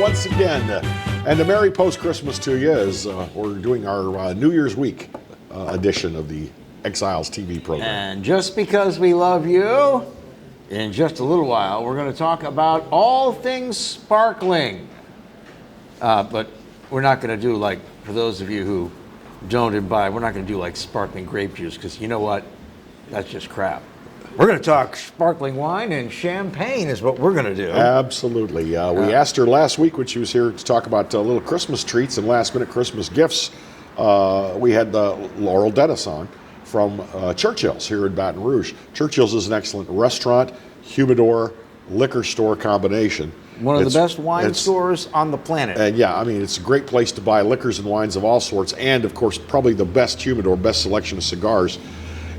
once again. And a Merry Post-Christmas to you as we're doing our New Year's Week edition of the Exiles TV program. And just because we love you, in just a little while, we're going to talk about all things sparkling. But we're not going to do like, for those of you who don't imbibe, we're not going to do like sparkling grape juice, because you know what? That's just crap. We're going to talk sparkling wine and champagne is what we're going to do. Absolutely. We asked her last week when she was here to talk about little Christmas treats and last-minute Christmas gifts. We had Laurel on from Churchill's here in Baton Rouge. Churchill's is an excellent restaurant, humidor, liquor store combination. One of the best wine stores on the planet. And yeah, I mean, it's a great place to buy liquors and wines of all sorts, and of course, probably the best humidor, best selection of cigars.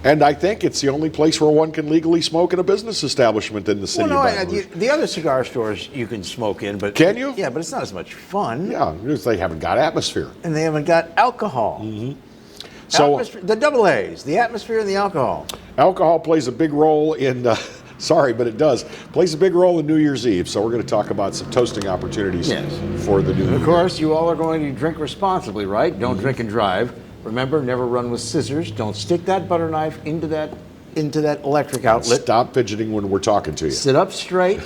And I think it's the only place where one can legally smoke in a business establishment in the city of Baton Rouge. The other cigar stores you can smoke in, but can you? Yeah, but it's not as much fun. Yeah, they haven't got atmosphere, and they haven't got alcohol. Mm-hmm. So the double A's, the atmosphere and the alcohol. Alcohol plays a big role in. Sorry, but it does. Plays a big role in New Year's Eve, so we're going to talk about some toasting opportunities for the new year. Of course, you all are going to drink responsibly, right? Don't drink and drive. Remember, never run with scissors. Don't stick that butter knife into that electric outlet. Stop fidgeting when we're talking to you. Sit up straight.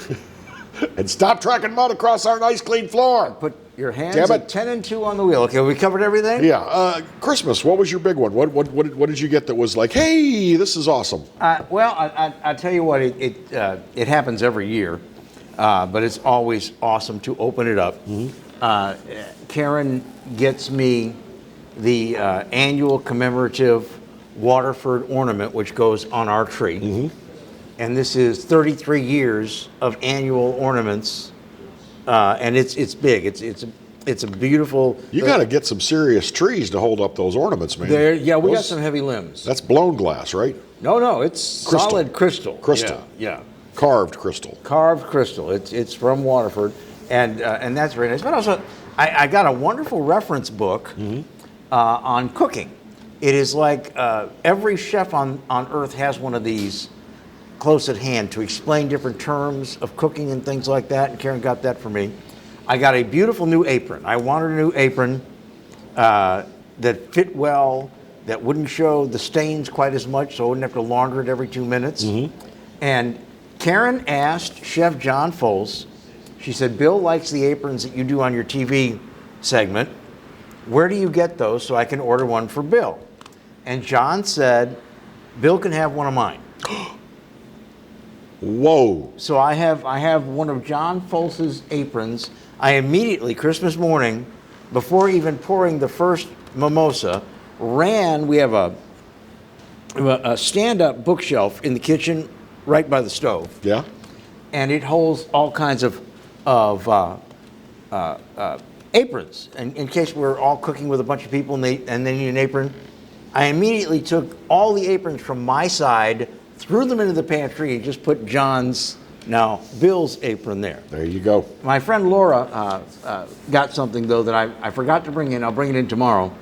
And stop tracking mud across our nice clean floor. Put your hands at 10 and 2 on the wheel. Okay, we covered everything? Yeah. Christmas, what was your big one? What did you get that was like, hey, this is awesome? Well, I tell you what, it happens every year, but it's always awesome to open it up. Mm-hmm. Karen gets me the annual commemorative Waterford ornament, which goes on our tree. Mm-hmm. And this is 33 years of annual ornaments, and it's big. It's a beautiful. You got to get some serious trees to hold up those ornaments, man. We got some heavy limbs. That's blown glass, right? No, it's solid crystal. Crystal. Yeah. Carved crystal. Carved crystal. It's from Waterford, and that's very nice. But also, I got a wonderful reference book on cooking. It is like every chef on earth has one of these close at hand to explain different terms of cooking and things like that, and Karen got that for me. I got a beautiful new apron. I wanted a new apron that fit well, that wouldn't show the stains quite as much, so I wouldn't have to launder it every 2 minutes. Mm-hmm. And Karen asked Chef John Foles, she said, Bill likes the aprons that you do on your TV segment. Where do you get those so I can order one for Bill? And John said, Bill can have one of mine. Whoa. So I have one of John Folse's aprons. I immediately, Christmas morning, before even pouring the first mimosa, we have a stand-up bookshelf in the kitchen right by the stove. Yeah. And it holds all kinds of aprons. And in case we're all cooking with a bunch of people and they need an apron, I immediately took all the aprons from my side, threw them into the pantry, and just put Bill's apron there. There you go. My friend Laura got something, though, that I forgot to bring in. I'll bring it in tomorrow.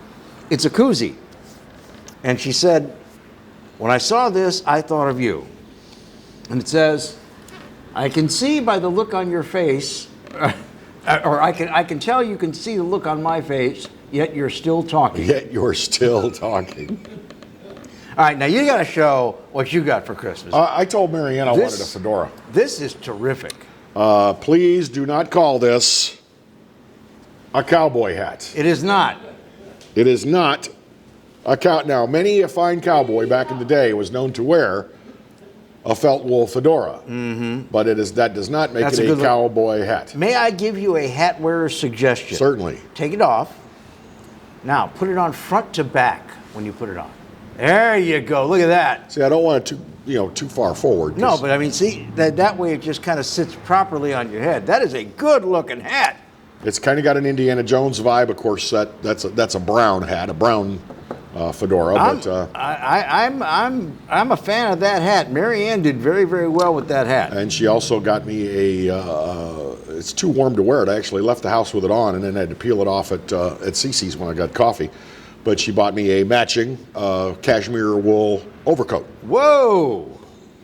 It's a koozie. And she said, when I saw this, I thought of you. And it says, I can see by the look on your face, or I can tell you can see the look on my face, yet you're still talking. Yet you're still talking. All right, now you got to show what you got for Christmas. I told Marianne I wanted a fedora. This is terrific. Please do not call this a cowboy hat. It is not. It is not a cow. Now, many a fine cowboy back in the day was known to wear a felt wool fedora, but that does not make it a cowboy hat. May I give you a hat wearer suggestion? Certainly. Take it off. Now, put it on front to back when you put it on. There you go. Look at that. See, I don't want it too far forward. No, but I mean, see, that way it just kind of sits properly on your head. That is a good-looking hat. It's kind of got an Indiana Jones vibe. Of course, that's a brown hat, a brown fedora. I'm a fan of that hat. Marianne did very, very well with that hat. And she also got me it's too warm to wear it. I actually left the house with it on and then had to peel it off at Cece's when I got coffee. But she bought me a matching cashmere wool overcoat. Whoa!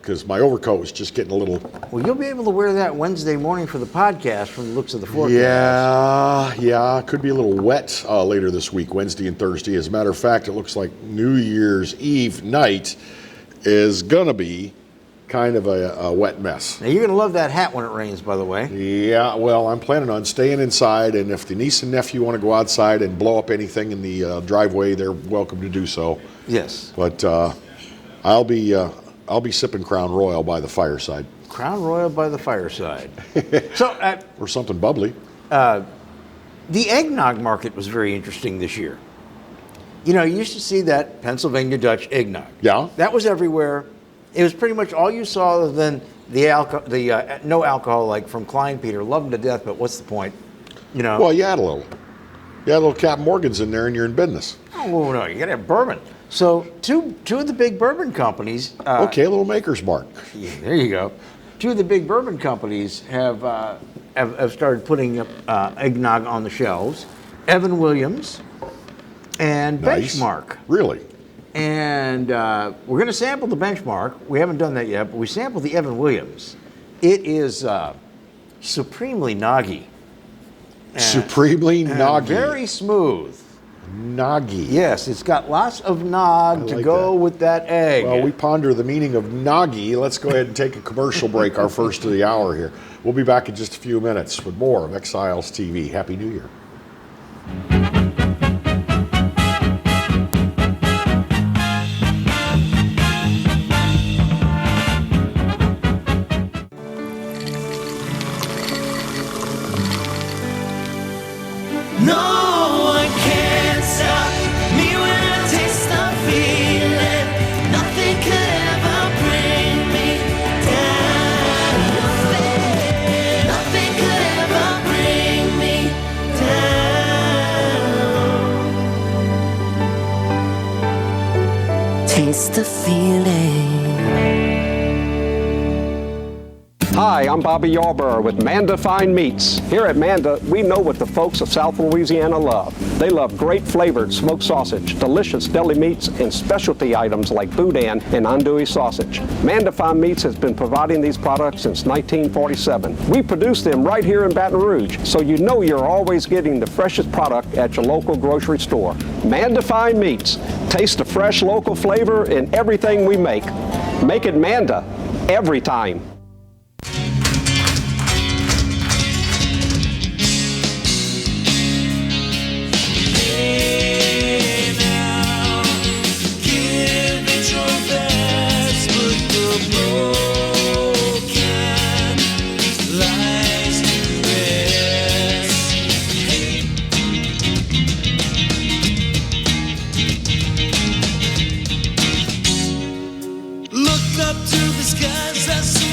because my overcoat was just getting a little. Well, you'll be able to wear that Wednesday morning for the podcast from the looks of the forecast. Yeah, could be a little wet later this week, Wednesday and Thursday. As a matter of fact, it looks like New Year's Eve night is gonna be kind of a wet mess. Now, you're going to love that hat when it rains, by the way. Yeah, well, I'm planning on staying inside, and if the niece and nephew want to go outside and blow up anything in the driveway, they're welcome to do so. Yes. But I'll be sipping Crown Royal by the fireside. Crown Royal by the fireside. So, or something bubbly. The eggnog market was very interesting this year. You know, you used to see that Pennsylvania Dutch eggnog. Yeah. That was everywhere. It was pretty much all you saw, other than the no alcohol, like from Klein Peter. Love them to death, but what's the point? You know. Well, you had a little Captain Morgan's in there, and you're in business. Oh no, you got to have bourbon. So two of the big bourbon companies. Okay, a little Maker's Mark. Yeah, there you go. Two of the big bourbon companies have started putting eggnog on the shelves. Evan Williams and Nice. Benchmark. Really? And we're going to sample the Benchmark. We haven't done that yet, but we sampled the Evan Williams. It is supremely noggy. Supremely noggy. Very smooth. Noggy. Yes, it's got lots of nog to like go that. with that egg. Well, we ponder the meaning of noggy. Let's go ahead and take a commercial break, our first of the hour here. We'll be back in just a few minutes with more of Exiles TV. Happy New Year. No one can stop me when I taste the feeling. Nothing could ever bring me down. Nothing could ever bring me down. Taste the feeling. Hi, I'm Bobby Yarborough with Manda Fine Meats. Here at Manda, we know what the folks of South Louisiana love. They love great flavored smoked sausage, delicious deli meats, and specialty items like boudin and andouille sausage. Manda Fine Meats has been providing these products since 1947. We produce them right here in Baton Rouge, so you know you're always getting the freshest product at your local grocery store. Manda Fine Meats. Taste the fresh local flavor in everything we make. Make it Manda every time.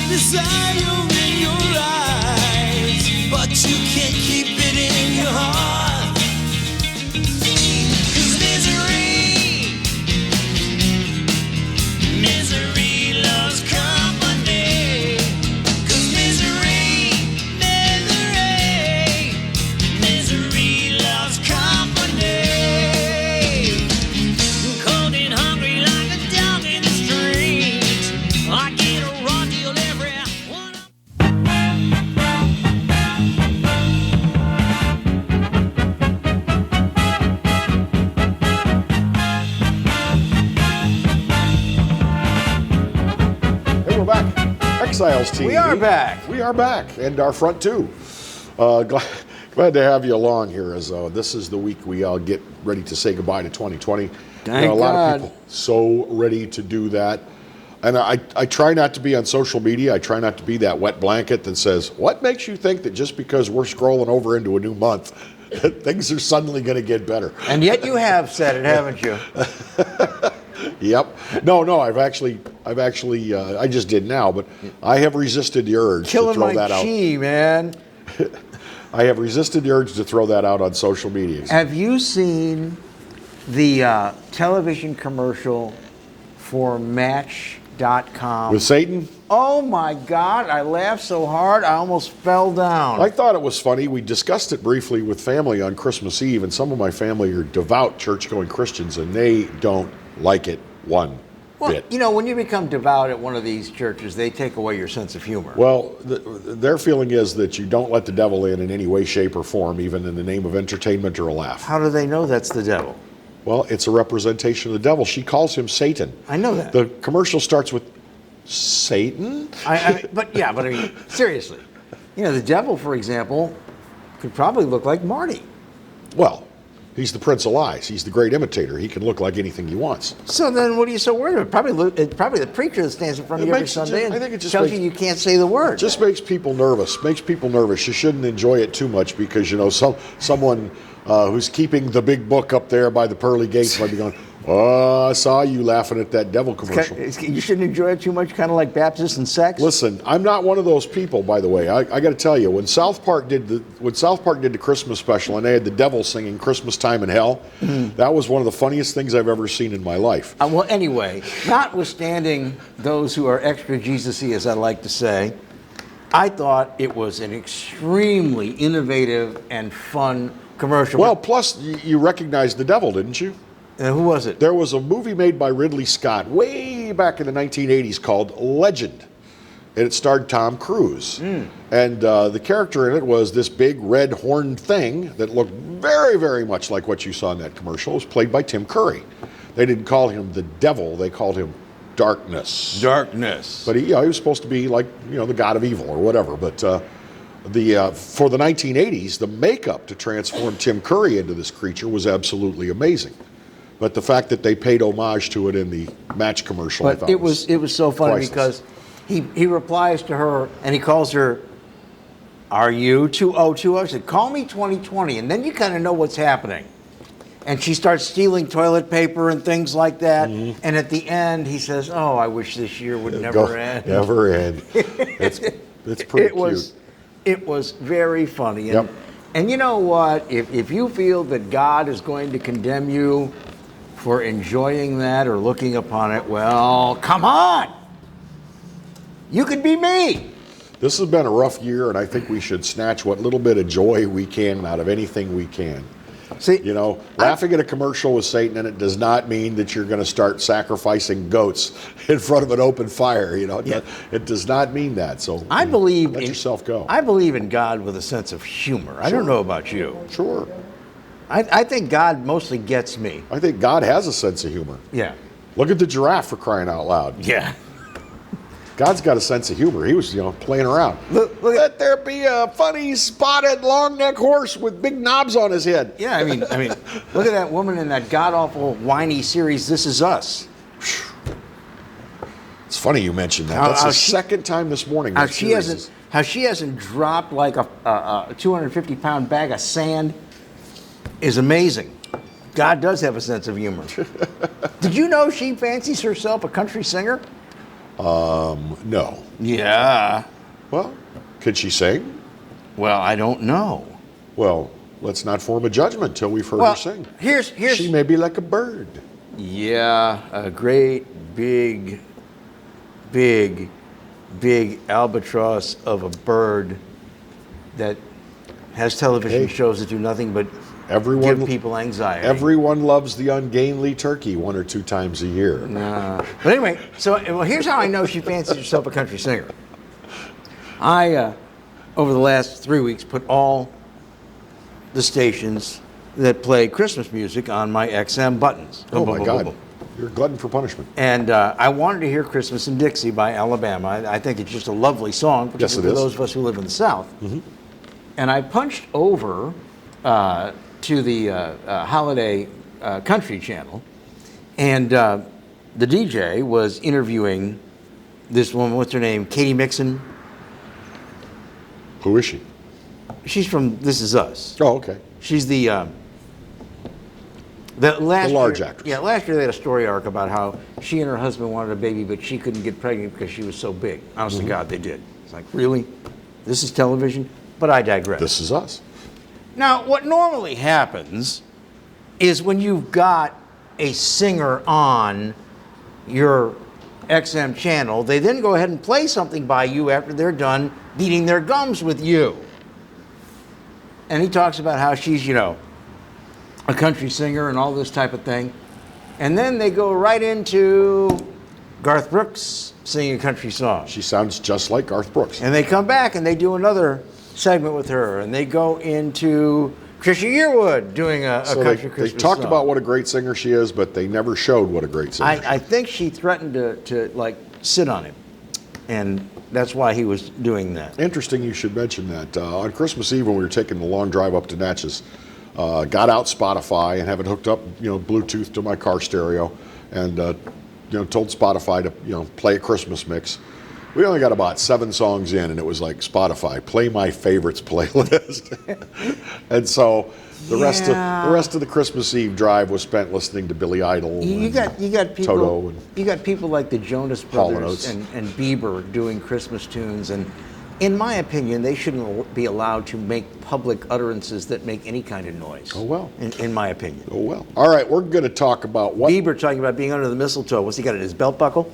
Desire in your eyes, but you can't keep it in your heart. 'Cause misery loves company. 'Cause misery loves company. Cold and hungry like a dog in the street. I get a raw deal every one. Hey, we're back. Exiles TV. We are back. We are back, and our front too. Glad to have you along here, as this is the week we all get ready to say goodbye to 2020. Thank a lot God. of people so ready to do that. And I try not to be on social media. I try not to be that wet blanket that says, what makes you think that just because we're scrolling over into a new month, things are suddenly going to get better? And yet you have said it, haven't you? Yep. No, I've actually, I just did now, but I have resisted the urge to Killing throw my that out. chi, man. I have resisted the urge to throw that out on social media. Have you seen the television commercial for Match.com? With Satan? Oh my God, I laughed so hard I almost fell down. I thought it was funny. We discussed it briefly with family on Christmas Eve, and some of my family are devout church-going Christians, and they don't like it one Well, bit. you know, when you become devout at one of these churches, they take away your sense of humor. Well, their feeling is that you don't let the devil in any way, shape, or form, even in the name of entertainment or a laugh. How do they know that's the devil? Well, it's a representation of the devil. She calls him Satan. I know that. The commercial starts with Satan? But I mean, seriously. You know, the devil, for example, could probably look like Marty. Well, he's the Prince of Lies. He's the great imitator. He can look like anything he wants. So then what are you so worried about? Probably the preacher that stands in front of you every Sunday I think it just tells makes- you can't say the word. It just makes people nervous. Makes people nervous. You shouldn't enjoy it too much because, you know, someone who's keeping the big book up there by the pearly gates might be going, oh, I saw you laughing at that devil commercial. You shouldn't enjoy it too much, kind of like Baptists and sex? Listen, I'm not one of those people, by the way. I got to tell you, when South Park did the Christmas special and they had the devil singing "Christmas Time in Hell," that was one of the funniest things I've ever seen in my life. Well, anyway, notwithstanding those who are extra Jesus-y, as I like to say, I thought it was an extremely innovative and fun commercial. Well, plus you recognized the devil, didn't you? Who was it? There was a movie made by Ridley Scott way back in the 1980s called Legend. And it starred Tom Cruise. And the character in it was this big red horned thing that looked very, very much like what you saw in that commercial. It was played by Tim Curry. They didn't call him the devil, they called him Darkness. Darkness. But he was supposed to be like, you know, the god of evil or whatever. But for the 1980s, the makeup to transform Tim Curry into this creature was absolutely amazing. But the fact that they paid homage to it in the match commercial, I But thought it was so funny priceless. because he replies to her and he calls her, "Are you 2020?" I said, "Call me 2020," and then you kind of know what's happening. And she starts stealing toilet paper and things like that. Mm-hmm. And at the end, he says, "Oh, I wish this year would never end." Never end. It's pretty cute. It was very funny. Yep. And you know what? If you feel that God is going to condemn you for enjoying that or looking upon it, well, come on. You could be me. This has been a rough year, and I think we should snatch what little bit of joy we can out of anything we can. See, You know, laughing at a commercial with Satan in it does not mean that you're going to start sacrificing goats in front of an open fire. You know, it does not mean that. So I believe let yourself go. I believe in God with a sense of humor. I don't know about you. Sure. I think God mostly gets me. I think God has a sense of humor. Yeah. Look at the giraffe, for crying out loud. Yeah. God's got a sense of humor. He was, you know, playing around. Look Let there be a funny spotted long neck horse with big knobs on his head. Yeah, I mean, look at that woman in that god awful whiny series, This Is Us. It's funny you mentioned that. How- That's how the she- second time this morning. How that she series hasn't how she hasn't dropped like a 250-pound bag of sand is amazing. God does have a sense of humor. Did you know she fancies herself a country singer? No. Yeah. Well, could she sing? Well, I don't know. Well, let's not form a judgment till we've heard Well, her sing. here's She may be like a bird. yeah, a great big albatross of a bird that has television Hey. shows that do nothing but Everyone, give people anxiety. everyone loves the ungainly turkey 1 or 2 times a year. But anyway, well, here's how I know she fancies herself a country singer. I, over the last 3 weeks, put all the stations that play Christmas music on my XM buttons. Oh my God, you're a glutton for punishment. And I wanted to hear Christmas in Dixie by Alabama. I think it's just a lovely song, Yes, it particularly for is. those of us who live in the South. And I punched over to the holiday country channel, and the DJ was interviewing this woman. What's her name? Katie Mixon. Who is she? She's from This Is Us. Oh, okay. She's the last large year, actress. Yeah, last year they had a story arc about how she and her husband wanted a baby, but she couldn't get pregnant because she was so big. Honest to God, they did. It's like, really? This is television? But I digress. This is us. Now, what normally happens is when you've got a singer on your XM channel, they then go ahead and play something by you after they're done beating their gums with you. And he talks about how she's, a country singer and all this type of thing. And then they go right into Garth Brooks singing a country song. She sounds just like Garth Brooks. And they come back and they do another segment with her, and they go into Trisha Yearwood doing a So country they Christmas talked song. about what a great singer she is, but they never showed what a great singer she I think she threatened to like sit on him, and that's why he was doing that. Interesting you should mention that. On Christmas Eve when we were taking the long drive up to Natchez, got out Spotify and have it hooked up, Bluetooth to my car stereo, and told Spotify to play a Christmas mix. We only got about 7 songs in, and it was like, Spotify, play my favorites playlist. And so the rest of the Christmas Eve drive was spent listening to Billy Idol. You got people. Toto and you got people like the Jonas Hall and Brothers Oates. and Bieber doing Christmas tunes, and in my opinion, they shouldn't be allowed to make public utterances that make any kind of noise. Oh, well. In my opinion. Oh well. All right, we're going to talk about what. Bieber talking about being under the mistletoe. What's he got in his belt buckle?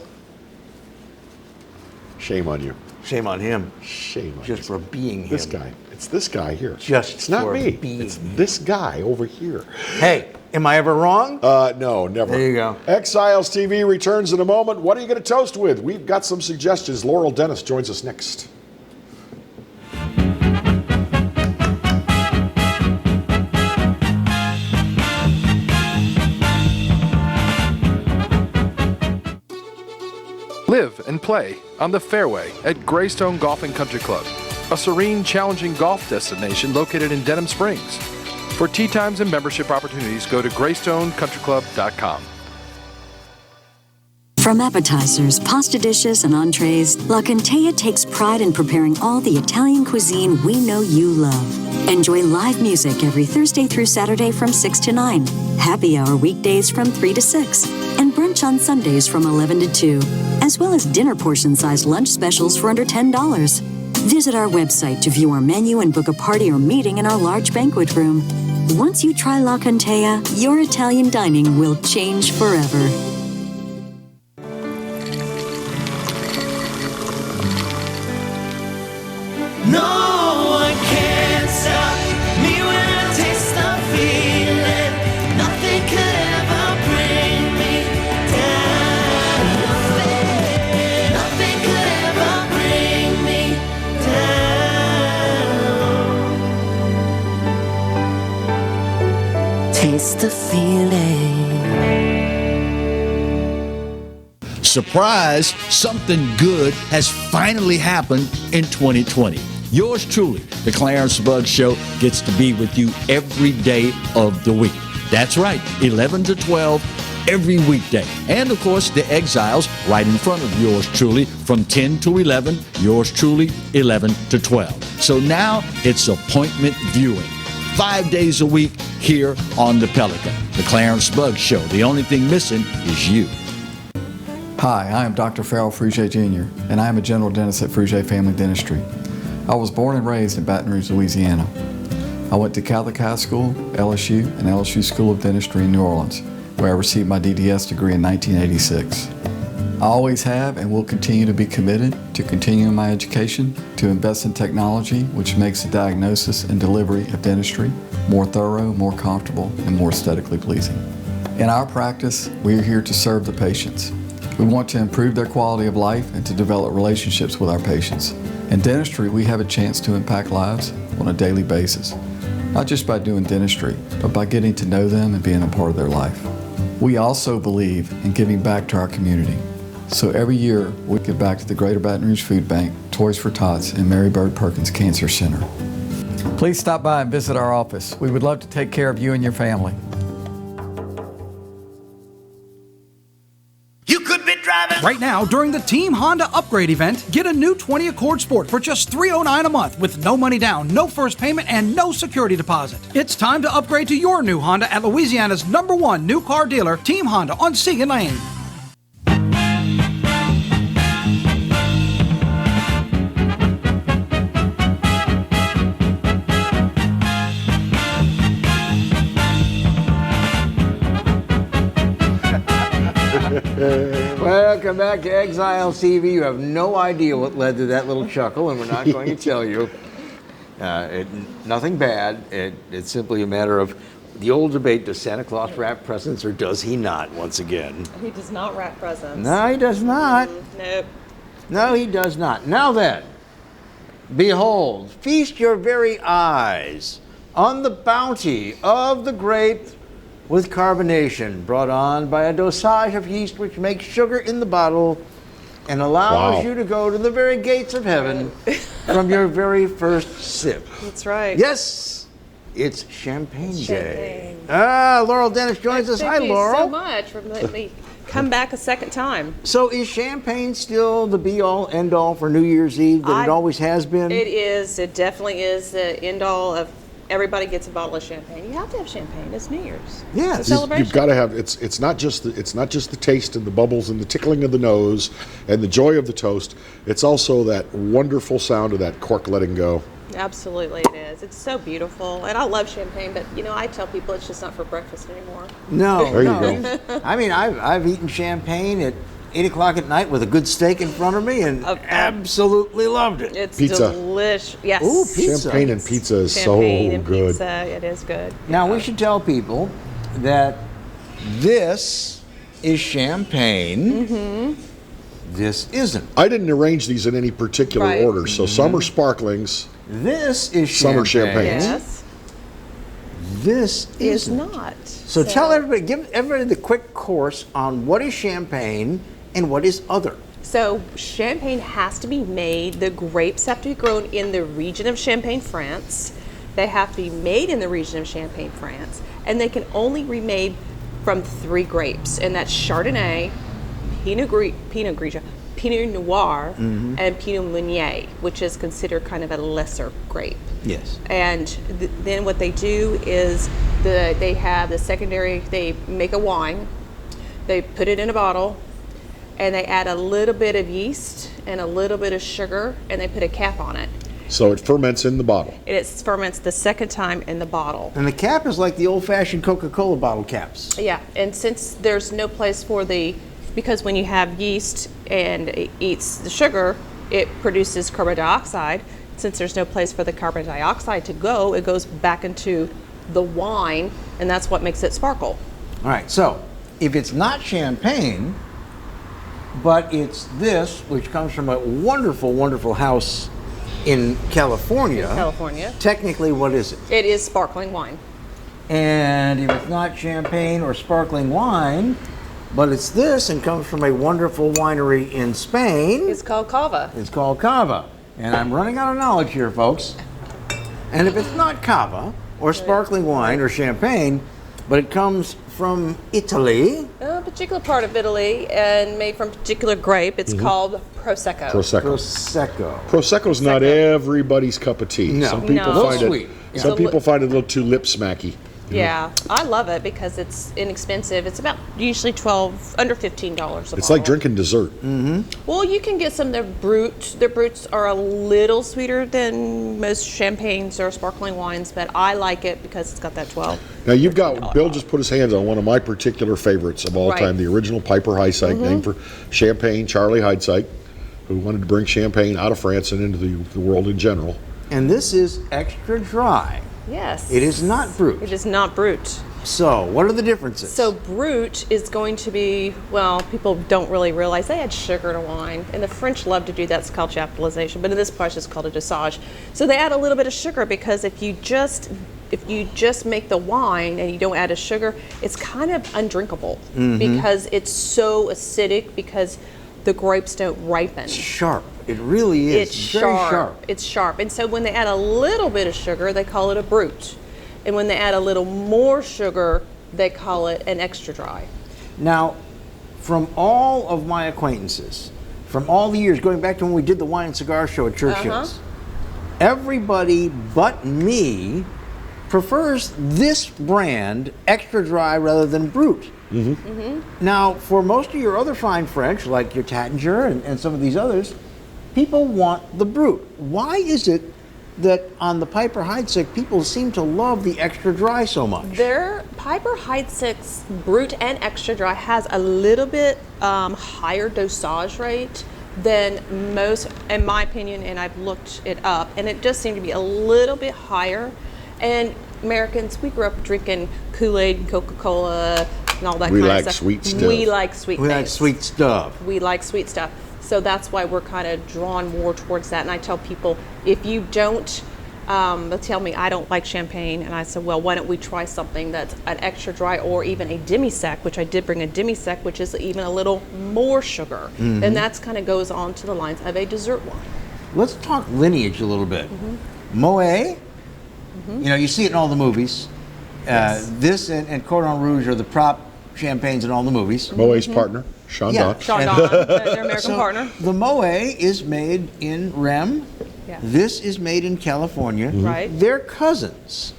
Shame on you. Shame on him. Shame on Just you. for being This him. guy. It's this guy here. Just it's not for me. being It's him. this guy over here. Hey, am I ever wrong? No, never. There you go. Exiles TV returns in a moment. What are you going to toast with? We've got some suggestions. Laurel Dennis joins us next. Live and play on the fairway at Greystone Golf and Country Club, a serene, challenging golf destination located in Denham Springs. For tee times and membership opportunities, go to greystonecountryclub.com. From appetizers, pasta dishes, and entrees, La Contea takes pride in preparing all the Italian cuisine we know you love. Enjoy live music every Thursday through Saturday from 6 to 9, happy hour weekdays from 3 to 6, and brunch on Sundays from 11 to 2, as well as dinner portion-sized lunch specials for under $10. Visit our website to view our menu and book a party or meeting in our large banquet room. Once you try La Contea, your Italian dining will change forever. No one can stop me when I taste the feeling. Nothing could ever bring me down. Nothing could ever bring me down. Taste the feeling. Surprise, something good has finally happened in 2020. Yours truly, the Clarence Bugg Show, gets to be with you every day of the week. That's right, 11 to 12 every weekday. And of course, the Exiles right in front of yours truly from 10 to 11, yours truly 11 to 12. So now it's appointment viewing. 5 days a week here on the Pelican. The Clarence Bugg Show. The only thing missing is you. Hi, I am Dr. Farrell Fruge Jr., and I am a general dentist at Fruge Family Dentistry. I was born and raised in Baton Rouge, Louisiana. I went to Catholic High School, LSU, and LSU School of Dentistry in New Orleans, where I received my DDS degree in 1986. I always have and will continue to be committed to continuing my education, to invest in technology which makes the diagnosis and delivery of dentistry more thorough, more comfortable, and more aesthetically pleasing. In our practice, we are here to serve the patients. We want to improve their quality of life and to develop relationships with our patients. In dentistry, we have a chance to impact lives on a daily basis, not just by doing dentistry, but by getting to know them and being a part of their life. We also believe in giving back to our community. So every year, we give back to the Greater Baton Rouge Food Bank, Toys for Tots, and Mary Bird Perkins Cancer Center. Please stop by and visit our office. We would love to take care of you and your family. Right now, during the Team Honda Upgrade event, get a new 20 Accord Sport for just $309 a month with no money down, no first payment, and no security deposit. It's time to upgrade to your new Honda at Louisiana's #1 new car dealer, Team Honda on Segan Lane. Welcome back to Exiles TV. You have no idea what led to that little chuckle, and we're not going to tell you. Nothing bad. It's simply a matter of the old debate, does Santa Claus wrap presents or does he not, once again? He does not wrap presents. No, he does not. Nope. No, he does not. Now then, behold, feast your very eyes on the bounty of the grape with carbonation, brought on by a dosage of yeast which makes sugar in the bottle and allows Wow. you to go to the very gates of heaven from your very first sip. That's right. Yes, it's Champagne Day. Champagne. Ah, Laurel Dennis joins us. Hi, Thank you Laurel. so much for letting me come back a second time. So is champagne still the be-all, end-all for New Year's Eve that it always has been? It is. It definitely is the end all of. Everybody gets a bottle of champagne. You have to have champagne. It's New Year's. Yes. It's a celebration. You've got to have it's not just the taste and the bubbles and the tickling of the nose and the joy of the toast. It's also that wonderful sound of that cork letting go. Absolutely, it is. It's so beautiful, and I love champagne. But I tell people it's just not for breakfast anymore. No. There you no. go. I mean, I've eaten champagne at 8 o'clock at night with a good steak in front of me and absolutely loved it. It's Pizza. delicious. Yes. Ooh, pizza. Champagne and pizza is Champagne so and good. Pizza. It is good. Now, we should tell people that this is champagne. Mm-hmm. This isn't. I didn't arrange these in any particular Right. order, so some are sparklings. This is Some are champagne. champagnes. Yes. This Is isn't. not. So tell everybody, give everybody the quick course on what is champagne and what is other. So champagne has to be made. The grapes have to be grown in the region of Champagne, France. They have to be made in the region of Champagne, France, and they can only be made from 3 grapes, and that's Chardonnay, Pinot Grigio, Pinot Noir, and Pinot Meunier, which is considered kind of a lesser grape. Yes. And then what they do is they have the secondary, they make a wine, they put it in a bottle, and they add a little bit of yeast and a little bit of sugar, and they put a cap on it. So it ferments in the bottle. And it ferments the second time in the bottle. And the cap is like the old-fashioned Coca-Cola bottle caps. Yeah, and since there's no place for because when you have yeast and it eats the sugar, it produces carbon dioxide. Since there's no place for the carbon dioxide to go, it goes back into the wine, and that's what makes it sparkle. All right, so if it's not champagne, but it's this, which comes from a wonderful, wonderful house in California. California. Technically, what is it? It is sparkling wine. And if it's not champagne or sparkling wine, but it's this and comes from a wonderful winery in Spain, It's called cava. it's called cava. And I'm running out of knowledge here, folks. And if it's not cava or sparkling wine or champagne, but it comes from Italy, A particular part of Italy and made from a particular grape. It's called Prosecco. Prosecco. Prosecco. Prosecco's not everybody's cup of tea. No. Some people No. find Sweet. it. Some people find it a little too lip smacky. Yeah, I love it because it's inexpensive. It's about usually under $15 a It's bottle. like drinking dessert. Well, you can get some of their brut. Their bruts are a little sweeter than most champagnes or sparkling wines, but I like it because it's got that 12. Now you've got Bill just put his hands on one of my particular favorites of all Right. time, the original Piper Heidsieck, named for Champagne, Charlie Heidsieck, who wanted to bring champagne out of France and into the world in general. And this is extra dry. Yes. It is not brut. It is not brut. So, what are the differences? So brut is going to be, well, people don't really realize they add sugar to wine, and the French love to do that. It's called chaptalization, but in this part it's called a dosage. So they add a little bit of sugar because if you just make the wine and you don't add a sugar, it's kind of undrinkable because it's so acidic because the grapes don't ripen. It's sharp. It really is. It's very sharp. It's sharp. And so when they add a little bit of sugar, they call it a brut. And when they add a little more sugar, they call it an extra dry. Now, from all of my acquaintances, from all the years, going back to when we did the wine and cigar show at Churchill's, everybody but me prefers this brand extra dry rather than brut. Now, for most of your other fine French, like your Tattinger and some of these others, people want the brut. Why is it that on the Piper Heidsieck, people seem to love the extra dry so much? Their Piper Heidsieck's brut and extra dry has a little bit higher dosage rate than most, in my opinion, and I've looked it up, and it does seem to be a little bit higher. And Americans, we grew up drinking Kool-Aid and Coca-Cola and all that We kind like of stuff. sweet stuff. We like sweet We like things. sweet stuff. We like sweet stuff. So that's why we're kind of drawn more towards that. And I tell people, if you don't, they'll tell me I don't like champagne. And I said, well, why don't we try something that's an extra dry or even a demi-sec, which I did bring a demi-sec, which is even a little more sugar. Mm-hmm. And that's kind of goes on to the lines of a dessert wine. Let's talk lineage a little bit. Moet, you know, you see it in all the movies. This and Cordon Rouge are the prop champagnes in all the movies. Moe's partner, Sean Yeah. Dodd. Sean Don, their American partner. The Moet is made in Rem. Yeah. This is made in California. Right. They're cousins.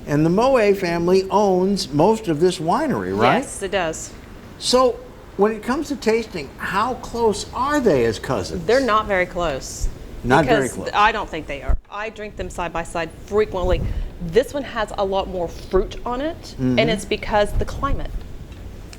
And the Moet family owns most of this winery, right? Yes, it does. So when it comes to tasting, how close are they as cousins? They're not very close. Not very Because close. I don't think they are. I drink them side by side frequently. This one has a lot more fruit on it, Mm-hmm. and it's because the climate.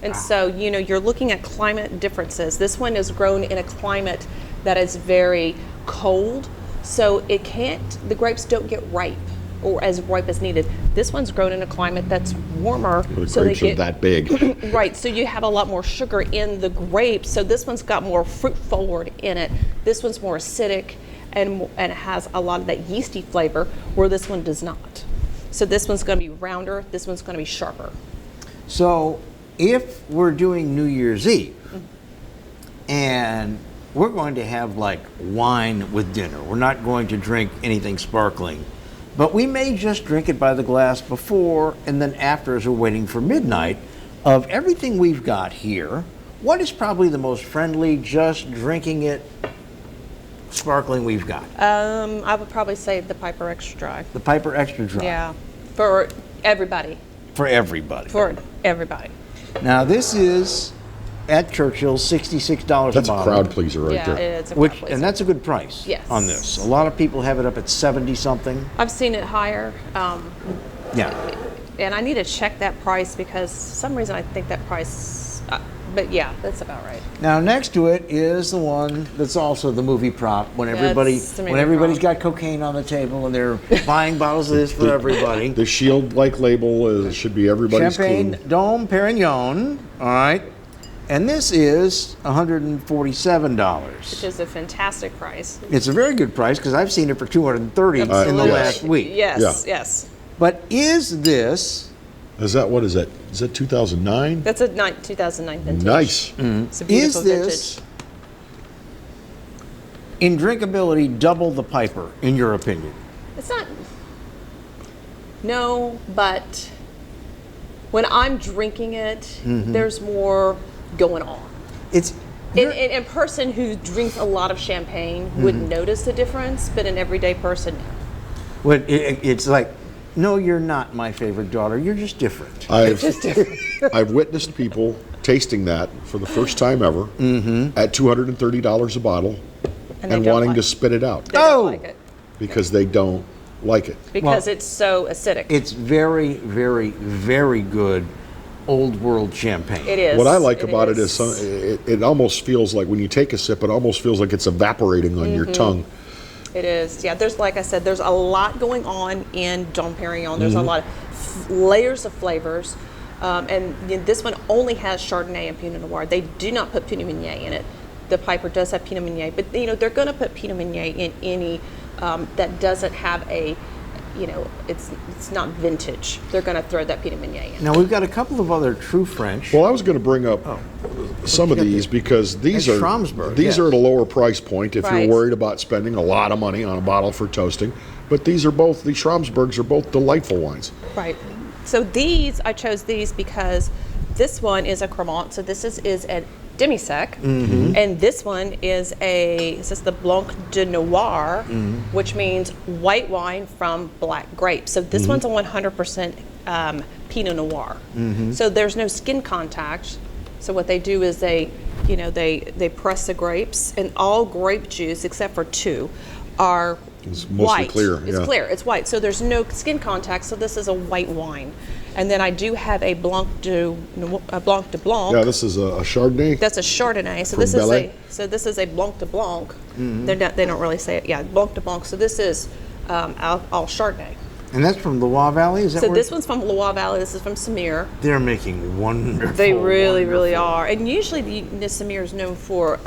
And so, you know, you're looking at climate differences. This one is grown in a climate that is very cold, so it can't, the grapes don't get ripe or as ripe as needed. This one's grown in a climate that's warmer, The so they grapes are get that big. right, so you have a lot more sugar in the grapes. So this one's got more fruit forward in it. This one's more acidic and has a lot of that yeasty flavor, where this one does not. So this one's going to be rounder. This one's going to be sharper. So if we're doing New Year's Eve and we're going to have like wine with dinner, we're not going to drink anything sparkling, but we may just drink it by the glass before and then after as we're waiting for midnight. Of everything we've got here, what is probably the most friendly, just drinking it sparkling we've got? I would probably say the Piper Extra Dry. The Piper Extra Dry. Yeah, for everybody. For everybody. For everybody. Now this is at Churchill, $66 a That's a bottle. crowd pleaser right Yeah, there. it's a Which, crowd pleaser. and that's a good price Yes. on this. A lot of people have it up at 70 something. I've seen it higher. Yeah. And I need to check that price because for some reason I think that price, but yeah, that's about right. Now next to it is the one that's also the movie prop when everybody's the movie prop. got cocaine on the table and they're buying bottles of this for everybody. The shield-like label should be everybody's Champagne clue. Dome Perignon, all right. And this is $147. Which is a fantastic price. It's a very good price because I've seen it for $230 in the Absolutely. last week. Yes, Yeah. yes. But is this Is that, what is that? Is that 2009? That's a 2009 vintage. Nice. It's a beautiful Is this vintage. in drinkability double the Piper, in your opinion? It's not. No, but when I'm drinking it, there's more going on. It's A person who drinks a lot of champagne wouldn't notice the difference, but an everyday person, no. it's like, no, you're not my favorite daughter. You're just different. I've witnessed people tasting that for the first time ever at $230 a bottle And they and don't wanting like to it. spit it out They don't like it because they don't like it. because Well, it's so acidic. It's very, very, very good old world champagne. It is. What I like about it is it almost feels like when you take a sip, it almost feels like it's evaporating on your tongue. It is. Yeah, there's, like I said, there's a lot going on in Dom Perignon. There's a lot of layers of flavors. And this one only has Chardonnay and Pinot Noir. They do not put Pinot Meunier in it. The Piper does have Pinot Meunier, but you know they're going to put Pinot Meunier in any that doesn't have a, you know, it's not vintage. They're going to throw that Pinot Meunier in. Now we've got a couple of other true French. Well, I was going to bring up some of you got these because these That's are Schramsberg, these yes. are at a lower price point if Right. you're worried about spending a lot of money on a bottle for toasting. But these Schramsbergs are both delightful wines. Right. So I chose these because this one is a Cremant. So this is a demi-sec, and this one is the Blanc de Noir, which means white wine from black grapes. So this one's a 100% Pinot Noir. So there's no skin contact. So what they do is they press the grapes, and all grape juice except for two are It's mostly white. clear, It's yeah. clear. It's white. So there's no skin contact. So this is a white wine. And then I do have a Blanc de Blanc. Yeah, this is a Chardonnay. That's a Chardonnay. So From this Belay? is a Blanc de Blanc. They don't really say it. Yeah, Blanc de Blanc. So this is all Chardonnay. And that's from Loire Valley, is that So where? this one's from Loire Valley. This is from Samir. They're making wonderful. They really, really wonderful- are. And usually the Samir is known for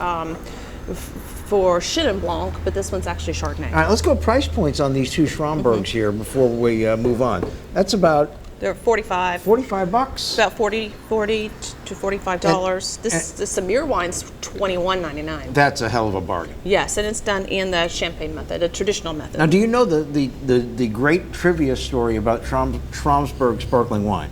Chenin Blanc, but this one's actually Chardonnay. All right, let's go price points on these two Schrambergs here before we move on. That's about They're 45. $45. About $40 to $45. The Samir wine's $21.99. That's a hell of a bargain. Yes, and it's done in the champagne method, the traditional method. Now, do you know the great trivia story about Schramsberg sparkling wine?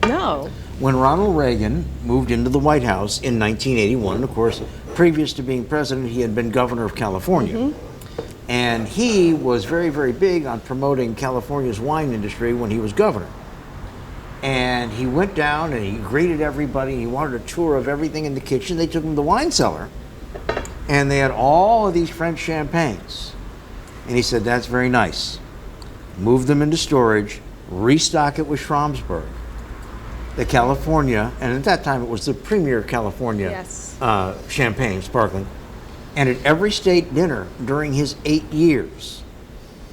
No. When Ronald Reagan moved into the White House in 1981, of course, previous to being president, he had been governor of California. And he was very, very big on promoting California's wine industry when he was governor. And he went down and he greeted everybody. He wanted a tour of everything in the kitchen. They took him to the wine cellar, and they had all of these French champagnes. And he said, "That's very nice." Move them into storage, restock it with Schramsberg, the California, and at that time it was the premier California Yes. champagne, sparkling. And at every state dinner during his 8 years,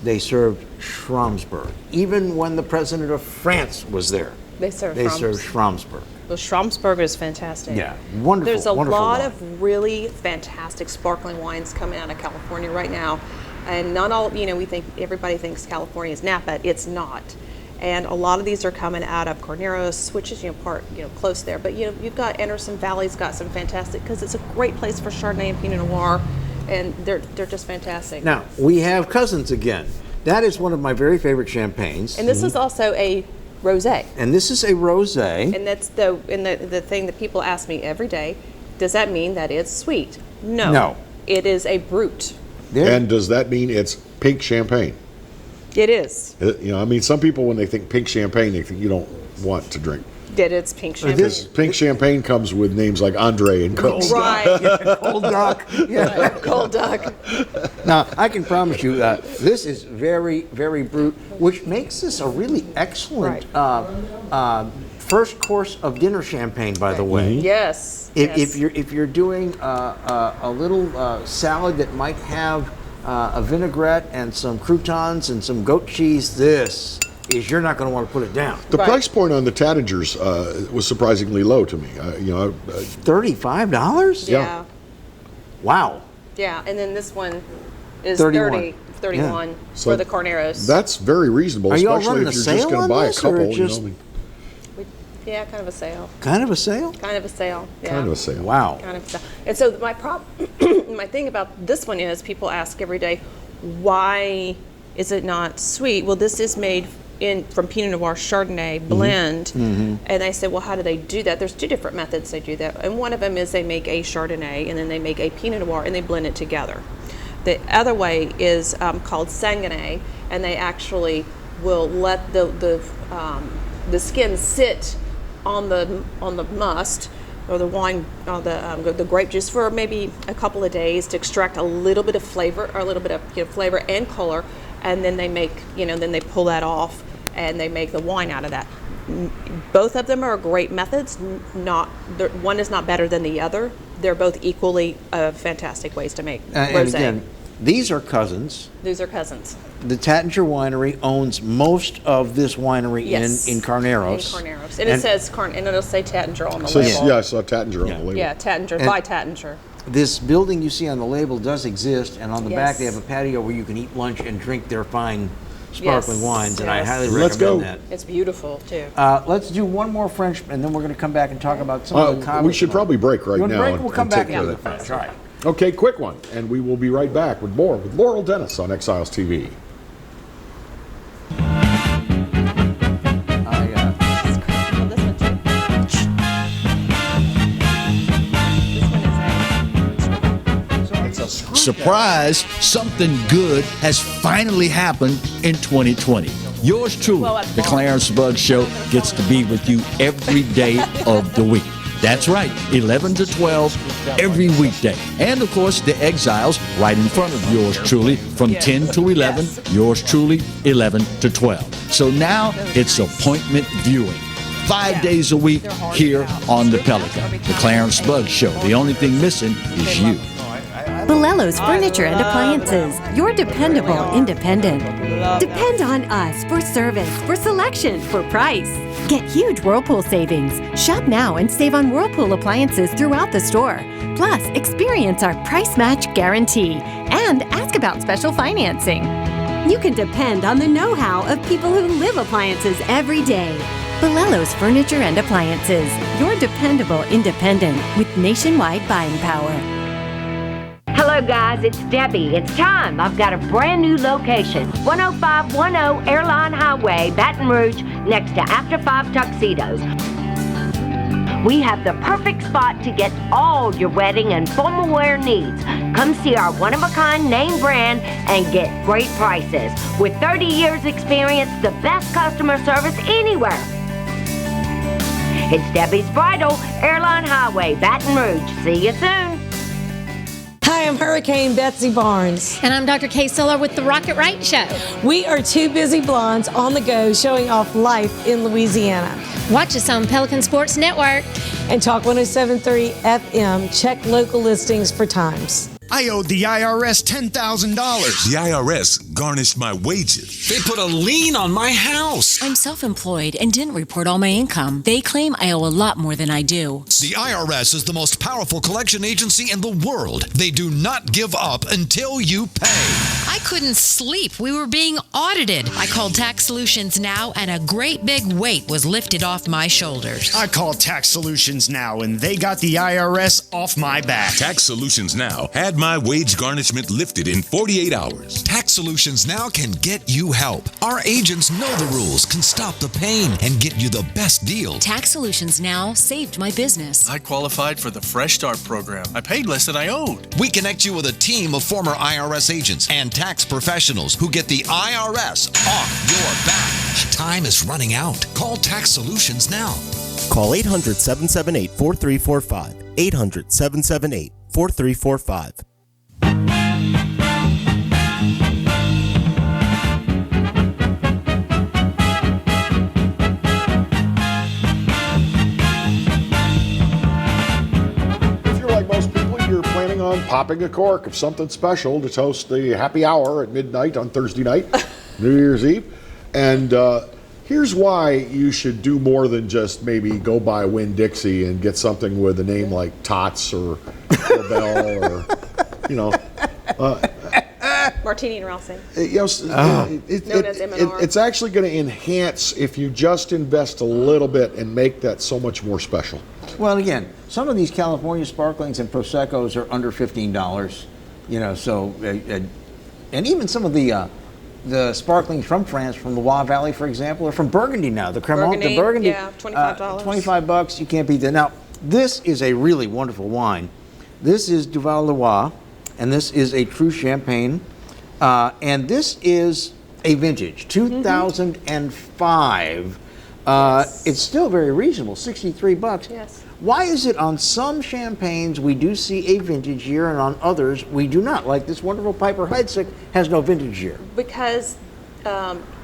they served Schramsberg. Even when the president of France was there, They serve they served Schramsberg. Well, Schramsberg is fantastic. Yeah, wonderful. There's a wonderful lot wine. of really fantastic sparkling wines coming out of California right now. And not all, everybody thinks California is Napa. It's not. And a lot of these are coming out of Carneros, which is, close there. But, you've got Anderson Valley's got some fantastic, because it's a great place for Chardonnay and Pinot Noir. And they're just fantastic. Now, we have Cousins again. That is one of my very favorite champagnes. And this is also a rosé. And this is a rosé. And that's the thing that people ask me every day. Does that mean that it's sweet? No. No. It is a brut. And does that mean it's pink champagne? It is. Some people, when they think pink champagne, they think you don't want to drink. That it's pink champagne. This pink champagne comes with names like Andre and Co. Right. Cold duck. Yeah. Right. Cold duck. Now, I can promise you this is very, very brut, which makes this a really excellent first course of dinner champagne, by the way. Yes. If you're doing a little salad that might have a vinaigrette and some croutons and some goat cheese, you're not going to want to put it down. The price point on the Tattingers was surprisingly low to me. $35? Yeah. Wow. Yeah. And then this one is 31. 31 Yeah. for the Carneros. That's very reasonable, Are you all especially running if a you're just sale going on to buy a this, or couple. just- Yeah, kind of a sale. Kind of a sale? Kind of a sale. Yeah. Kind of a sale. Wow. Kind of a sale. And so my thing about this one is people ask every day, why is it not sweet? Well, this is made from Pinot Noir Chardonnay blend. And I said, well, how do they do that? There's two different methods they do that. And one of them is they make a Chardonnay and then they make a Pinot Noir and they blend it together. The other way is called Sanguinet, and they actually will let the skin sit on the must or the wine, the grape juice for maybe a couple of days to extract a little bit of flavor or a little bit of flavor and color, and then they make then they pull that off and they make the wine out of that. Both of them are great methods. One is not better than the other. They're both equally fantastic ways to make And rosé. again, these are cousins. These are cousins. The Tattinger Winery owns most of this winery Yes. in Carneros. In Carneros. And it says and it'll say Tattinger on the Says, label. yeah, I saw Tattinger on the label. Yeah, Tattinger, And- by Tattinger. This building you see on the label does exist, and on the back Yes. they have a patio where you can eat lunch and drink their fine sparkling Yes, wines, and I yes. highly Let's recommend go. that. It's beautiful too. Let's do one more French, and then we're going to come back and talk about some of the comments. We should probably break right You want to now. break? and- We'll come and back take into care the of that. French. All right. Okay, quick one, and we will be right back with more with Laurel Dennis on Exiles TV. Well, this one too. This one is Surprise, something good has finally happened in 2020. Yours truly, the Clarence Bug Show, gets to be with you every day of the week. That's right, 11 to 12 every weekday. And of course, the Exiles right in front of yours truly from 10 to 11, yours truly 11 to 12. So now it's appointment viewing. 5 days a week here on the Pelican, the Clarence Bug Show. The only thing missing is you. Balelo Bolello's Furniture and Appliances, your dependable independent. Depend on us for service, for selection, for price. Get huge Whirlpool savings. Shop now and save on Whirlpool appliances throughout the store. Plus, experience our price match guarantee and ask about special financing. You can depend on the know-how of people who live appliances every day. Bolello's Furniture and Appliances, your dependable independent with nationwide buying power. Hello guys, it's Debbie. It's time. I've got a brand new location. 10510 Airline Highway, Baton Rouge, next to After 5 Tuxedos. We have the perfect spot to get all your wedding and formal wear needs. Come see our one-of-a-kind name brand and get great prices. With 30 years experience, the best customer service anywhere. It's Debbie's Bridal, Airline Highway, Baton Rouge. See you soon. Hi, I'm Hurricane Betsy Barnes. And I'm Dr. Kay Siller with the Rocket Right Show. We are two busy blondes on the go showing off life in Louisiana. Watch us on Pelican Sports Network. And Talk 107.3 FM. Check local listings for times. I owed the IRS $10,000. The IRS garnished my wages. They put a lien on my house. I'm self-employed and didn't report all my income. They claim I owe a lot more than I do. The IRS is the most powerful collection agency in the world. They do not give up until you pay. I couldn't sleep. We were being audited. I called Tax Solutions Now, and a great big weight was lifted off my shoulders. I called Tax Solutions Now, and they got the IRS off my back. Tax Solutions Now had my wage garnishment lifted in 48 hours. Tax Solutions Now can get you help. Our agents know the rules, can stop the pain, and get you the best deal. Tax Solutions Now saved my business. I qualified for the Fresh Start program. I paid less than I owed. We connect you with a team of former IRS agents and tax professionals who get the IRS off your back. Time is running out. Call Tax Solutions now. Call 800-778-4345. 800-778-4345. Planning on popping a cork of something special to toast the happy hour at midnight on Thursday night, New Year's Eve. And here's why you should do more than just maybe go buy Winn-Dixie and get something with a name like Tots or Bell or, you know. Martini and Ralston. Known as M&R. It's actually going to enhance if you just invest a little bit and make that so much more special. Well, again, some of these California sparklings and Proseccos are under $15, you know, so, and even some of the sparklings from France, from the Loire Valley, for example, are from Burgundy now. The Cremant, the Burgundy. Yeah, $25. $25, you can't beat that. Now, this is a really wonderful wine. This is Duval Loire, and this is a true champagne, and this is a vintage, 2005. Yes. It's still very reasonable, $63. Yes. Why is it on some champagnes we do see a vintage year and on others we do not? Like this wonderful Piper Heidsieck has no vintage year. Because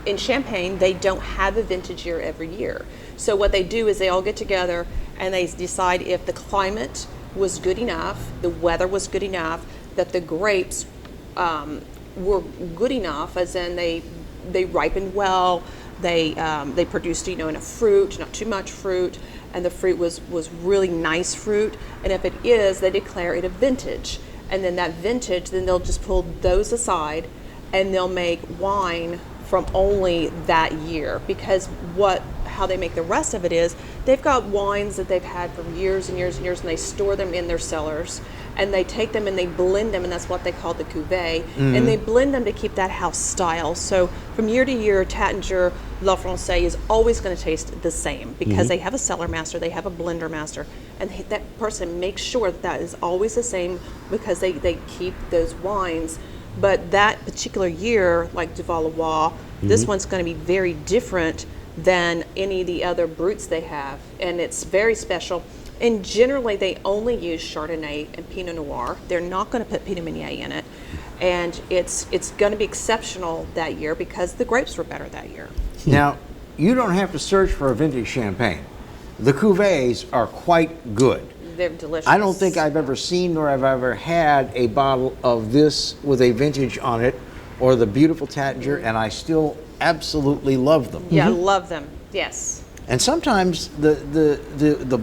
in Champagne, they don't have a vintage year every year. So what they do is they all get together and they decide if the climate was good enough, the weather was good enough, that the grapes were good enough, as in they ripened well, they produced enough fruit, not too much fruit, and the fruit was really nice fruit. And if it is, they declare it a vintage. And then that vintage, then they'll just pull those aside and they'll make wine from only that year. Because how they make the rest of it is they've got wines that they've had for years and years and years, and they store them in their cellars, and they take them and they blend them, and that's what they call the cuvée. And they blend them to keep that house style. So from year to year, Tattinger La Francais is always going to taste the same because they have a cellar master, they have a blender master, and that person makes sure that is always the same because they keep those wines. But that particular year, like Duval Loire, this one's going to be very different than any of the other brutes they have, and it's very special. And generally, they only use Chardonnay and Pinot Noir. They're not going to put Pinot Meunier in it, and it's going to be exceptional that year because the grapes were better that year. Now, you don't have to search for a vintage champagne. The cuvées are quite good. They're delicious. I don't think I've ever seen nor have I ever had a bottle of this with a vintage on it or the beautiful Tattinger, and I still absolutely love them. Yeah, I love them. Yes. And sometimes the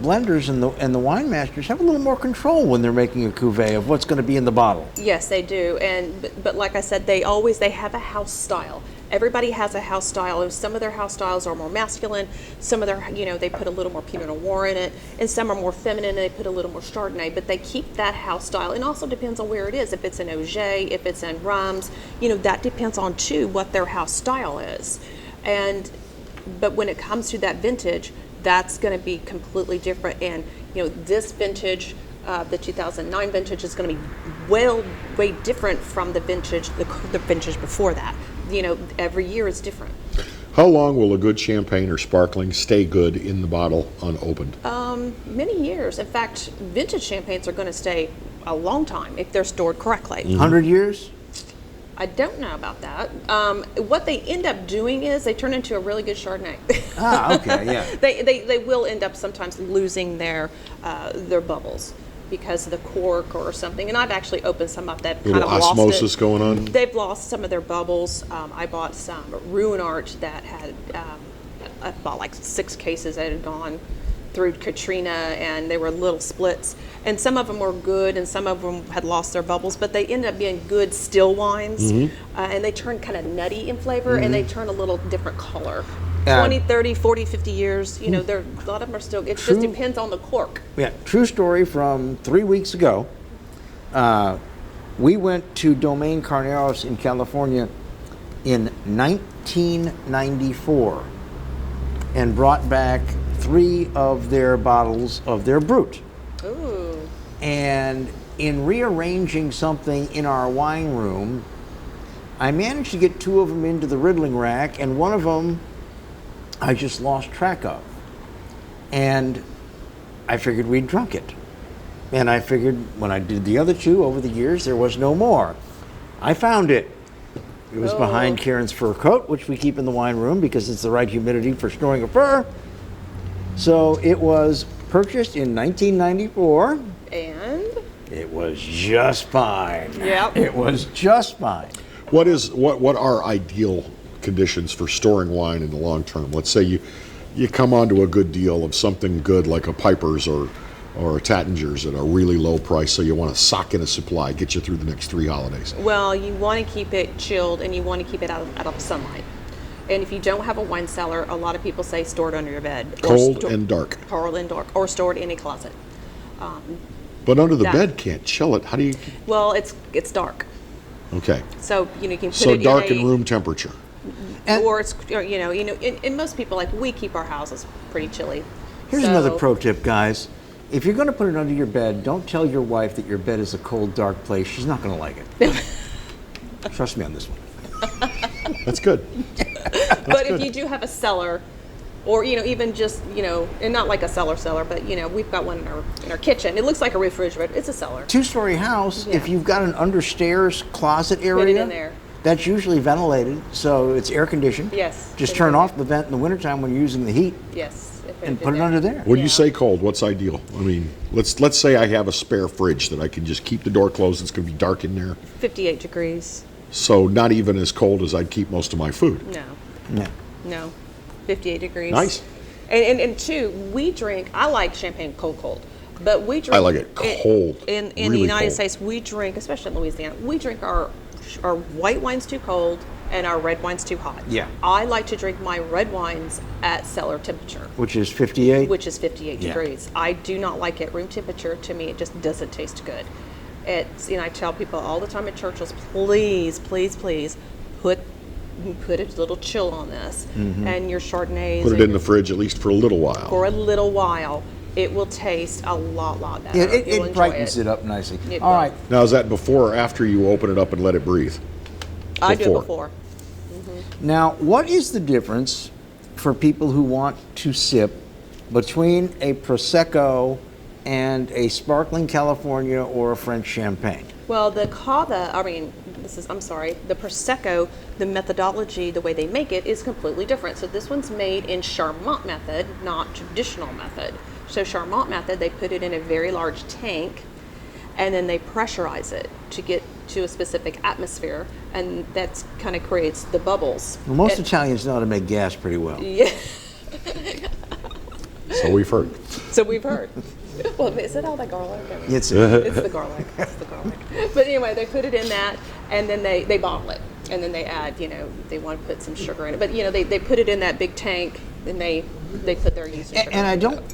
blenders and the wine masters have a little more control when they're making a cuvee of what's going to be in the bottle. Yes, they do. But like I said, they have a house style. Everybody has a house style, and some of their house styles are more masculine. Some of their, they put a little more Pinot Noir in it, and some are more feminine, and they put a little more Chardonnay. But they keep that house style. And also depends on where it is. If it's in Auger, if it's in Rums, that depends on too what their house style is. But when it comes to that vintage, that's going to be completely different. And this vintage, the 2009 vintage, is going to be way different from the vintage before that. Every year is different. How long will a good champagne or sparkling stay good in the bottle unopened? Many years. In fact, vintage champagnes are going to stay a long time if they're stored correctly. 100 years? I don't know about that. What they end up doing is they turn into a really good Chardonnay. Okay, yeah. They will end up sometimes losing their bubbles because of the cork or something. And I've actually opened some up that kind of lost it. Osmosis going on. They've lost some of their bubbles. I bought some Ruinart that had I bought like 6 cases that had gone through Katrina, and they were little splits. And some of them were good, and some of them had lost their bubbles, but they ended up being good still wines. And they turn kind of nutty in flavor, and they turn a little different color. 20, 30, 40, 50 years, a lot of them are still, it just depends on the cork. Yeah, true story from 3 weeks ago. We went to Domaine Carneros in California in 1994 and brought back 3 of their bottles of their Brut. Ooh. And in rearranging something in our wine room, I managed to get 2 of them into the riddling rack, and one of them I just lost track of. And I figured we'd drunk it. And I figured when I did the other 2 over the years, there was no more. I found it. It was behind Karen's fur coat, which we keep in the wine room because it's the right humidity for storing a fur. So it was purchased in 1994. And? It was just fine. Yep. It was just fine. What are ideal conditions for storing wine in the long term? Let's say you come onto a good deal of something good like a Piper's or a Tattinger's at a really low price, so you want to sock in a supply, get you through the next 3 holidays. Well, you want to keep it chilled, and you want to keep it out of sunlight. And if you don't have a wine cellar, a lot of people say store it under your bed. Cold and dark. Cold and dark, or store it in a closet. But under the bed can't chill it. How do you? Well, it's dark. Okay. So you can put so it dark in and room temperature. Or it's and most people, like, we keep our houses pretty chilly. Here's another pro tip, guys. If you're going to put it under your bed, don't tell your wife that your bed is a cold, dark place. She's not going to like it. Trust me on this one. That's good. But if you do have a cellar, or even just and not like a cellar, but we've got one in our kitchen. It looks like a refrigerator. It's a cellar. 2-story house. Yeah. If you've got an understairs closet area, put it in there. That's usually ventilated, so it's air conditioned. Yes. Just turn off the vent in the wintertime when you're using the heat. Yes. And put it under there. When you say cold, what's ideal? I mean, let's say I have a spare fridge that I can just keep the door closed. It's going to be dark in there. 58 degrees. So not even as cold as I'd keep most of my food. No. 58 degrees. Nice. And 2, we drink. I like champagne cold, but we drink. I like it cold. In really the United cold. States, we drink, especially in Louisiana, we drink our white wines too cold and our red wines too hot. Yeah. I like to drink my red wines at cellar temperature. Which is 58? Which is 58 degrees. I do not like it room temperature. To me, it just doesn't taste good. It's, I tell people all the time at Churchill's, please, please, please, put a little chill on this. And your Chardonnays. Put it in the fridge at least for a little while. For a little while. It will taste a lot better. Yeah, it brightens it up nicely. All right. Now, is that before or after you open it up and let it breathe? I do it before. Now, what is the difference for people who want to sip between a Prosecco and a sparkling California or a French champagne? Well, the cava, I'm sorry, the Prosecco, the methodology, the way they make it is completely different. So this one's made in Charmat method, not traditional method. So Charmat method, they put it in a very large tank, and then they pressurize it to get to a specific atmosphere, and that kind of creates the bubbles. Well, most Italians know how to make gas pretty well. Yeah. So we've heard. So we've heard. Well, is it all the garlic? It's the garlic. It's the garlic. But anyway, they put it in that, and then they bottle it, and then they add, they want to put some sugar in it. But they put it in that big tank, and they put their yeast and sugar. And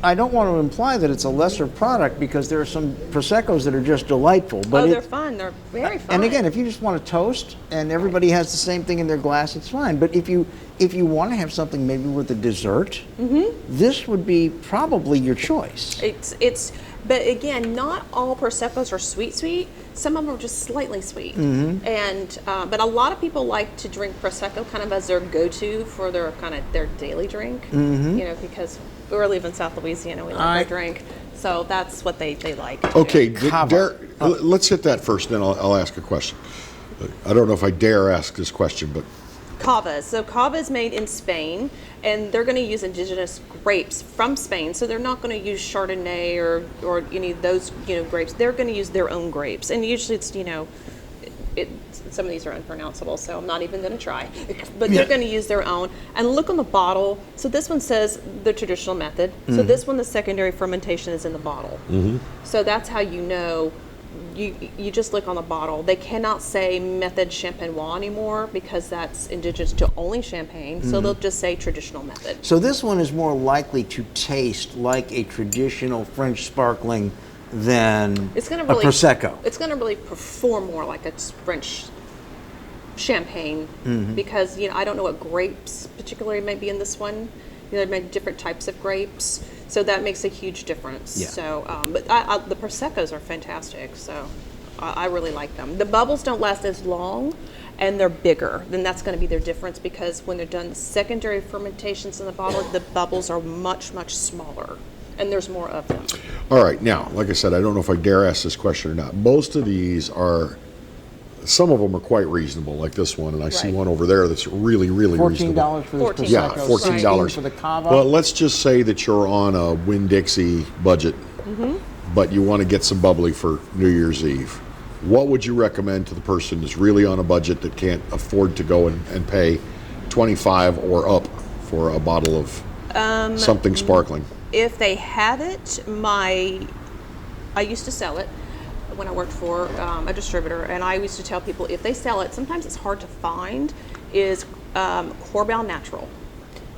I don't want to imply that it's a lesser product, because there are some Proseccos that are just delightful. But they're fun. They're very fun. And again, if you just want to toast and everybody has the same thing in their glass, it's fine. But if you want to have something maybe with a dessert, this would be probably your choice. But again, not all Proseccos are sweet. Some of them are just slightly sweet. And but a lot of people like to drink Prosecco kind of as their go-to for their daily drink. Because we live in South Louisiana, we like our drink. So that's what they like. Okay, let's hit that first, then I'll ask a question. I don't know if I dare ask this question, but Cava. So Cava is made in Spain, and they're going to use indigenous grapes from Spain. So they're not going to use Chardonnay or any of those grapes. They're going to use their own grapes, and usually it's some of these are unpronounceable, so I'm not even going to try. But they're going to use their own. And look on the bottle. So this one says the traditional method. So this one, the secondary fermentation is in the bottle. So that's how you know. You just look on the bottle. They cannot say method champenois anymore, because that's indigenous to only Champagne. So they'll just say traditional method. So this one is more likely to taste like a traditional French sparkling than a Prosecco. It's going to really perform more like a French Champagne, because I don't know what grapes particularly may be in this one. There may be different types of grapes. So that makes a huge difference. Yeah. So, but the Proseccos are fantastic. So I really like them. The bubbles don't last as long, and they're bigger. Then that's going to be their difference, because when they're done secondary fermentations in the bottle, the bubbles are much, much smaller, and there's more of them. all right. Now, like I said, I don't know if I dare ask this question or not. Most of these are. Some of them are quite reasonable, like this one, and I see one over there that's really, really reasonable. $14 for this Prosecco. Yeah, $14 for the Cava. Well, let's just say that you're on a Winn-Dixie budget, but you want to get some bubbly for New Year's Eve. What would you recommend to the person who's really on a budget that can't afford to go and pay $25 or up for a bottle of something sparkling? If they have it, I used to sell it when I worked for a distributor, and I used to tell people, if they sell it, sometimes it's hard to find, is Corbel Natural.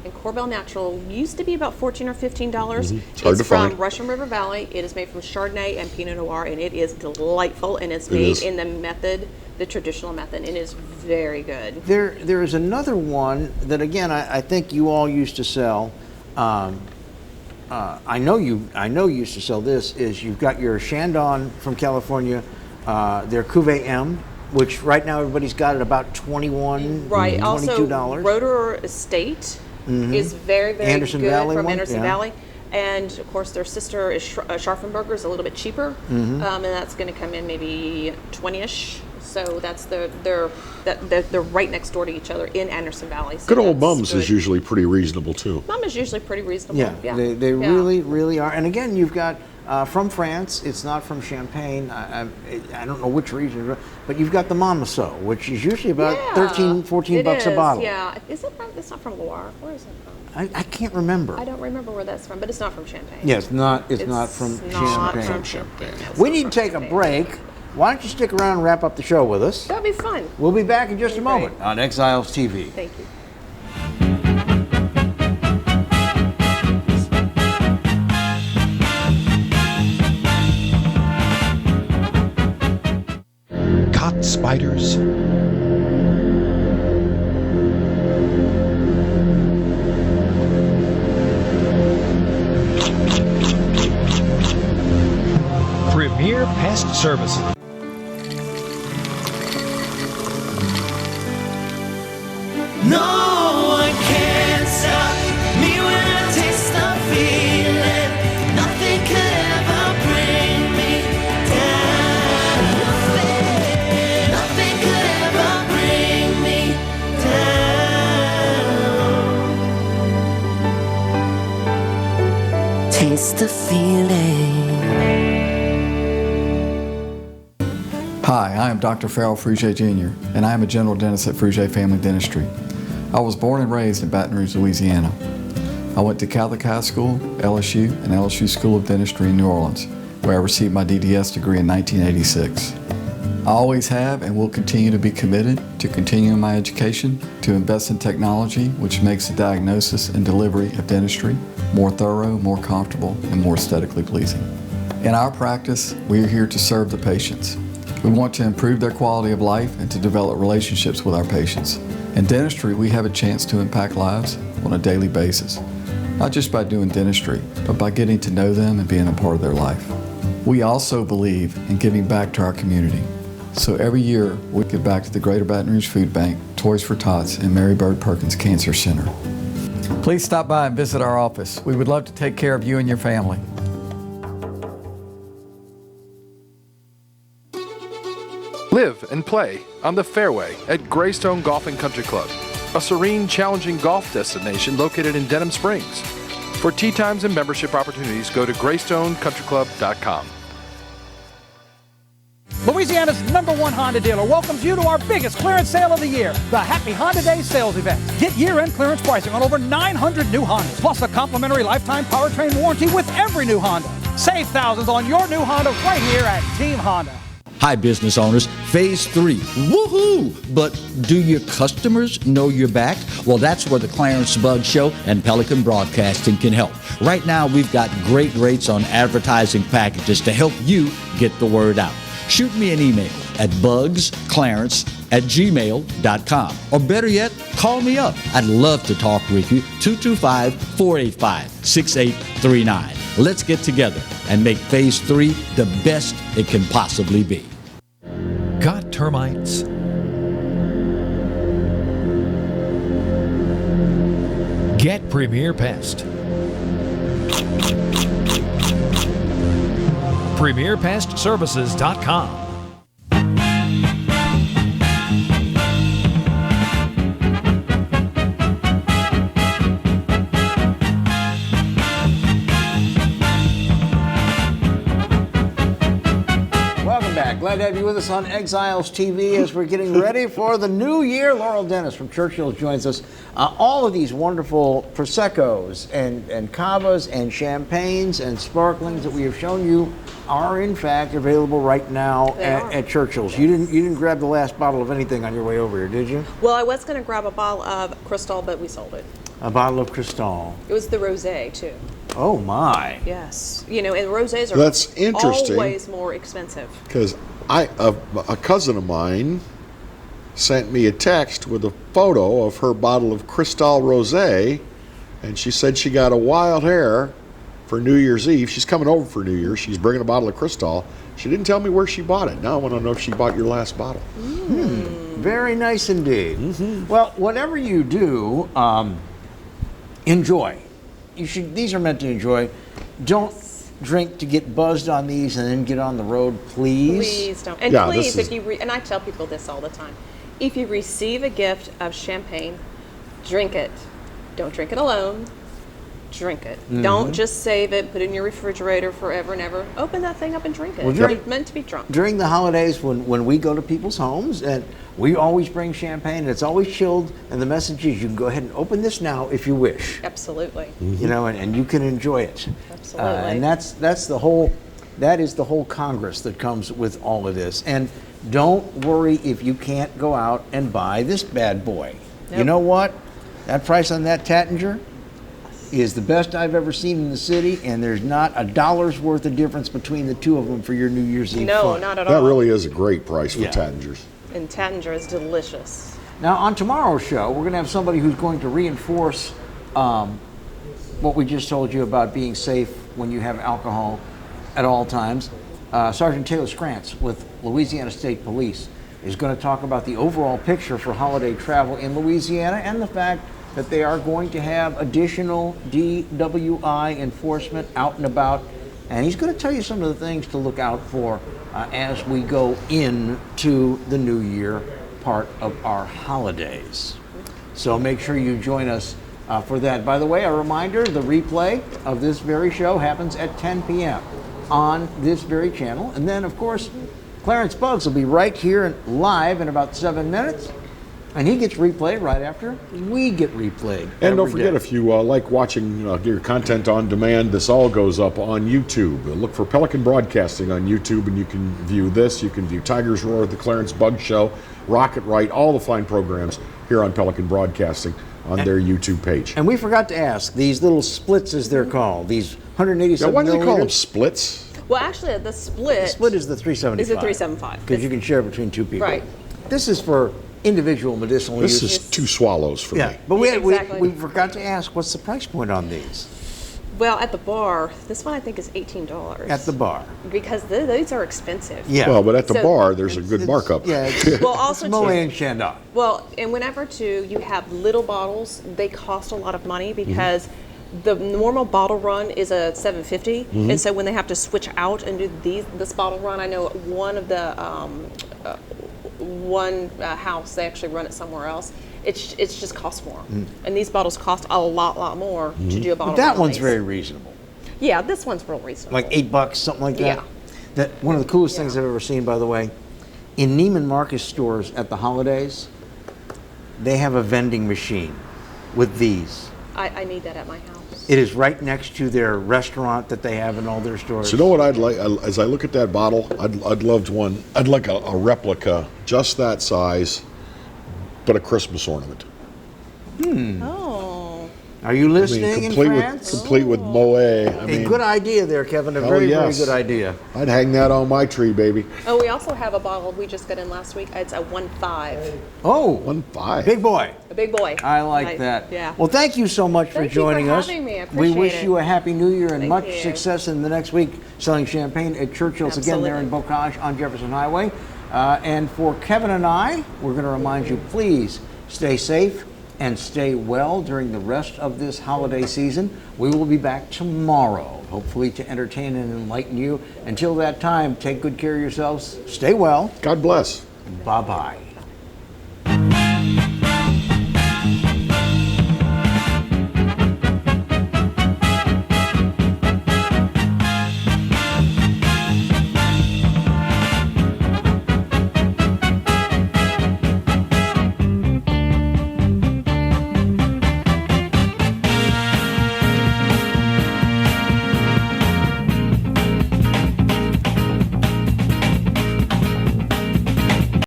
And Corbel Natural used to be about $14 or $15. It's hard to find. From Russian River Valley. It is made from Chardonnay and Pinot Noir, and it is delightful, and it's made in the traditional method. It is very good. There is another one that, again, I think you all used to sell. I know you used to sell this. Is you've got your Chandon from California, their Cuvée M, which right now everybody's got at about $21, right. $22. Also, Rotor Estate is very, very Anderson good Valley from one? Anderson Yeah. Valley. And of course, their sister is Scharfenberger, is a little bit cheaper, and that's going to come in maybe 20-ish. So that's they're right next door to each other in Anderson Valley. So Good old Mums is usually pretty reasonable too. Mum is usually pretty reasonable. Yeah, they really, really are. And again, you've got from France. It's not from Champagne. I don't know which region, but you've got the Monmaceau, which is usually about $13, $14 a bottle. Yeah, is it from? It's not from Loire. Where is it from? I can't remember. I don't remember where that's from, but it's not from Champagne. Yeah, it's not from Champagne. We need to take a break. Why don't you stick around and wrap up the show with us? That'd be fun. We'll be back in just a moment on Exiles TV. Thank you. Caught spiders? Premier Pest Services. No one can stop me when I taste the feeling. Nothing could ever bring me down. Nothing could ever taste the feeling. Hi, I am Dr. Farrell Frugier Jr., and I am a general dentist at Frugier Family Dentistry. I was born and raised in Baton Rouge, Louisiana. I went to Catholic High School, LSU, and LSU School of Dentistry in New Orleans, where I received my DDS degree in 1986. I always have and will continue to be committed to continuing my education, to invest in technology which makes the diagnosis and delivery of dentistry more thorough, more comfortable, and more aesthetically pleasing. In our practice, we are here to serve the patients. We want to improve their quality of life and to develop relationships with our patients. In dentistry, we have a chance to impact lives on a daily basis, not just by doing dentistry, but by getting to know them and being a part of their life. We also believe in giving back to our community. So every year, we give back to the Greater Baton Rouge Food Bank, Toys for Tots, and Mary Bird Perkins Cancer Center. Please stop by and visit our office. We would love to take care of you and your family. Live and play on the fairway at Greystone Golf and Country Club, a serene, challenging golf destination located in Denham Springs. For tee times and membership opportunities, go to greystonecountryclub.com. Louisiana's #1 Honda dealer welcomes you to our biggest clearance sale of the year, the Happy Honda Days sales event. Get year-end clearance pricing on over 900 new Hondas, plus a complimentary lifetime powertrain warranty with every new Honda. Save thousands on your new Honda right here at Team Honda. Hi, business owners. Phase 3. Woohoo! But do your customers know you're back? Well, that's where the Clarence Bugg Show and Pelican Broadcasting can help. Right now, we've got great rates on advertising packages to help you get the word out. Shoot me an email at bugsclarence@gmail.com. Or better yet, call me up. I'd love to talk with you. 225-485-6839. Let's get together and make Phase 3 the best it can possibly be. Got termites? Get Premier Pest. PremierPestServices.com. Welcome back. Glad to have you with us on Exiles TV as we're getting ready for the new year. Laurel Dennis from Churchill joins us. All of these wonderful Proseccos and Cavas and Champagnes and Sparklings that we have shown you are in fact available right now at Churchill's. You didn't grab the last bottle of anything on your way over here, did you? Well, I was going to grab a bottle of Cristal, but we sold it. A bottle of Cristal. It was the rosé too. Oh my! Yes, and rosés are That's interesting, always more expensive. Because a cousin of mine sent me a text with a photo of her bottle of Cristal Rosé, and she said she got a wild hair for New Year's Eve. She's coming over for New Year's. She's bringing a bottle of Cristal. She didn't tell me where she bought it. Now I want to know if she bought your last bottle. Very nice indeed. Well, whatever you do, enjoy. These are meant to enjoy. Don't drink to get buzzed on these and then get on the road, please. Please don't. And please, if you and I tell people this all the time, if you receive a gift of champagne, drink it. Don't drink it alone. Drink it. Don't just save it, put it in your refrigerator forever and ever. Open that thing up and drink it. It's meant to be drunk. During the holidays, when we go to people's homes, and we always bring champagne, and it's always chilled, and the message is you can go ahead and open this now if you wish. Absolutely. And you can enjoy it. Absolutely. And that is the whole Congress that comes with all of this. And don't worry if you can't go out and buy this bad boy. Nope. You know what? That price on that Tattinger is the best I've ever seen in the city, and there's not a dollar's worth of difference between the two of them for your New Year's Eve No, fun. not at all. That really is a great price for Tattingers. And Tattinger is delicious. Now, on tomorrow's show, we're going to have somebody who's going to reinforce what we just told you about being safe when you have alcohol at all times. Sergeant Taylor Scrantz with Louisiana State Police is going to talk about the overall picture for holiday travel in Louisiana and the fact that they are going to have additional DWI enforcement out and about. And he's going to tell you some of the things to look out for as we go into the new year part of our holidays. So make sure you join us for that. By the way, a reminder, the replay of this very show happens at 10 p.m. on this very channel. And then, of course, Clarence Buggs will be right here live in about 7 minutes. And he gets replayed right after we get replayed. And don't forget, if you like watching your content on demand, this all goes up on YouTube. Look for Pelican Broadcasting on YouTube, and you can view this. You can view Tiger's Roar, The Clarence Buggs Show, Rocket Right, all the fine programs here on Pelican Broadcasting on their YouTube page. And we forgot to ask, these little splits, as they're called, these 187 Now, why do they call them milliliters? splits? Well, actually, the split is the 375. Is the 375. Because you can share between two people. Right. This is for individual medicinal use. This is 2 swallows for me. But Exactly. we forgot to ask, what's the price point on these? Well, at the bar, this one I think is $18. At the bar. Because those are expensive. Yeah. Well, but at the So- bar, there's a good markup. Yeah. It's, Well, also it's Moet too- and Chandon. Well, and whenever too you have little bottles, they cost a lot of money because the normal bottle run is a $7.50, and so when they have to switch out and do this bottle run, I know one of the house they actually run it somewhere else. It's just costs more, and these bottles cost a lot more to do a bottle. But that run one's these. very reasonable. Yeah, this one's real reasonable. Like $8, something like that. Yeah. That one of the coolest things I've ever seen, by the way, in Neiman Marcus stores at the holidays, they have a vending machine with these. I need that at my house. It is right next to their restaurant that they have in all their stores. So you know what I'd like, as I look at that bottle, I'd love one, I'd like a replica, just that size, but a Christmas ornament. Oh. Are you listening complete in France? complete with Moet. A good idea there, Kevin. A Oh, very, yes. very good idea. I'd hang that on my tree, baby. Oh, we also have a bottle we just got in last week. It's a 1.5. Oh, 1.5. Big boy. A big boy. I like that. Yeah. Well, thank you so much for Thank you for joining us. having me. I We appreciate wish it. you a happy new year and Thank much you. success in the next week selling champagne at Churchill's again there in Bocage on Jefferson Highway. And for Kevin and I, we're going to remind you, please stay safe and stay well during the rest of this holiday season. We will be back tomorrow, hopefully to entertain and enlighten you. Until that time, take good care of yourselves. Stay well. God bless. Bye-bye.